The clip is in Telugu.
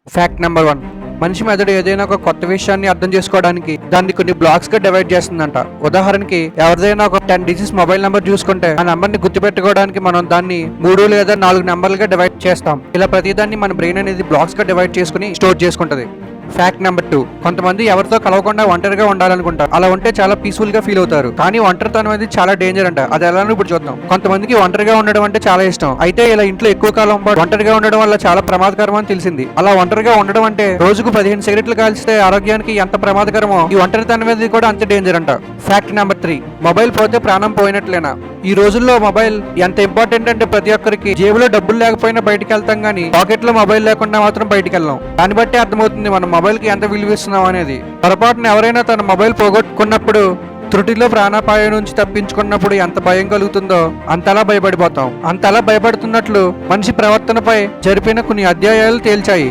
Fact number 1. మనిషి మెదడు ఏదైనా ఒక కొత్త విషయాన్ని అర్థం చేసుకోవడానికి దాన్ని కొన్ని బ్లాక్స్ గా డివైడ్ చేస్తుందంట. ఉదాహరణకి ఎవరిదైనా ఒక 10 డిజిట్స్ మొబైల్ నెంబర్ చూసుకుంటే ఆ నెంబర్ ని గుర్తుపెట్టుకోవడానికి మనం దాన్ని 3 లేదా 4 నెంబర్లుగా డివైడ్ చేస్తాం. ఇలా ప్రతిదాన్ని మన బ్రెయిన్ అనేది బ్లాక్స్ గా డివైడ్ చేసుకుని స్టోర్ చేసుకుంటది. Fact number 2. కొంతమంది ఎవరితో కలవకుండా ఒంటరిగా ఉండాలనుకుంటారు. అలా ఉంటే చాలా పీస్ఫుల్ గా ఫీల్ అవుతారు. కానీ ఒంటరితనం అనేది చాలా డేంజర్ అంట. అది ఎలానో ఇప్పుడు చూద్దాం. కొంతమందికి ఒంటరిగా ఉండడం అంటే చాలా ఇష్టం. అయితే ఇలా ఇంట్లో ఎక్కువ కాలం పాటు ఒంటరిగా ఉండడం వల్ల చాలా ప్రమాదకరం అని తెలిసింది. అలా ఒంటరిగా ఉండడం అంటే రోజుకు 15 సిగరెట్లు కాల్చితే ఆరోగ్యానికి ఎంత ప్రమాదకరమో ఈ ఒంటరితనం అనేది కూడా అంతే డేంజర్ అంట. Fact number 3. మొబైల్ పోతే ప్రాణం పోయినట్లేనా? ఈ రోజుల్లో మొబైల్ ఎంత ఇంపార్టెంట్ అంటే ప్రతి ఒక్కరికి జేబులో డబ్బులు లేకపోయినా బయటికి వెళ్తాం గానీ పాకెట్ లో మొబైల్ లేకుండా మాత్రం బయటికి వెళ్ళాం. దాన్ని బట్టి అర్థమవుతుంది మనం మొబైల్ కి ఎంత విలువిస్తున్నాం అనేది. పొరపాటున ఎవరైనా తన మొబైల్ పోగొట్టుకున్నప్పుడు త్రుటిలో ప్రాణాపాయం నుంచి తప్పించుకున్నప్పుడు ఎంత భయం కలుగుతుందో అంతలా భయపడిపోతాం. అంతలా భయపడుతున్నట్లు మనిషి ప్రవర్తనపై జరిపిన కొన్ని అధ్యాయాలు తేల్చాయి.